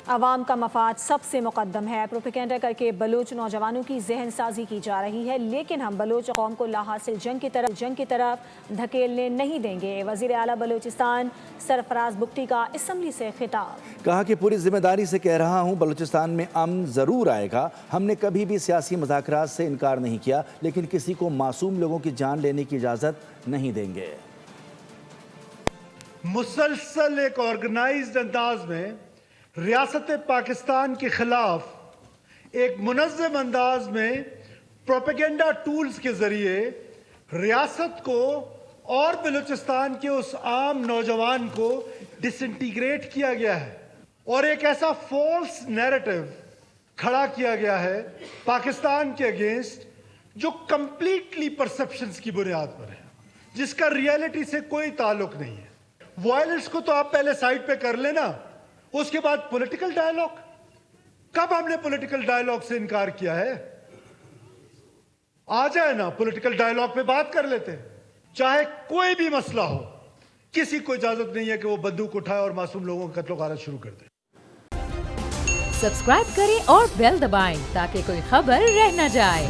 عوام کا مفاد سب سے مقدم ہے۔ پروپیگنڈا کر کے بلوچ نوجوانوں کی ذہن سازی کی جا رہی ہے، لیکن ہم بلوچ قوم کو لاحاصل جنگ کی طرف دھکیلنے نہیں دیں گے۔ وزیر اعلیٰ بلوچستان سرفراز بگٹی کا اسمبلی سے خطاب۔ کہا کہ پوری ذمہ داری سے کہہ رہا ہوں، بلوچستان میں امن ضرور آئے گا۔ ہم نے کبھی بھی سیاسی مذاکرات سے انکار نہیں کیا، لیکن کسی کو معصوم لوگوں کی جان لینے کی اجازت نہیں دیں گے۔ مسلسل ایک آرگنائزڈ انداز میں ریاست پاکستان کے خلاف ایک منظم انداز میں پروپیگنڈا ٹولز کے ذریعے ریاست کو اور بلوچستان کے اس عام نوجوان کو ڈس انٹیگریٹ کیا گیا ہے، اور ایک ایسا فالس نیریٹو کھڑا کیا گیا ہے پاکستان کے اگینسٹ جو کمپلیٹلی پرسپشنز کی بنیاد پر ہے، جس کا ریئلٹی سے کوئی تعلق نہیں ہے۔ وائلنس کو تو آپ پہلے سائڈ پہ کر لینا، اس کے بعد پولیٹیکل ڈائیلاگ۔ کب ہم نے پولیٹیکل ڈائیلاگ سے انکار کیا ہے؟ آ جائے نا، پولیٹیکل ڈائیلاگ پہ بات کر لیتے ہیں۔ چاہے کوئی بھی مسئلہ ہو، کسی کو اجازت نہیں ہے کہ وہ بندوق اٹھائے اور معصوم لوگوں کا قتل و غارت شروع کر دے۔ سبسکرائب کریں اور بیل دبائیں تاکہ کوئی خبر رہ نہ جائے۔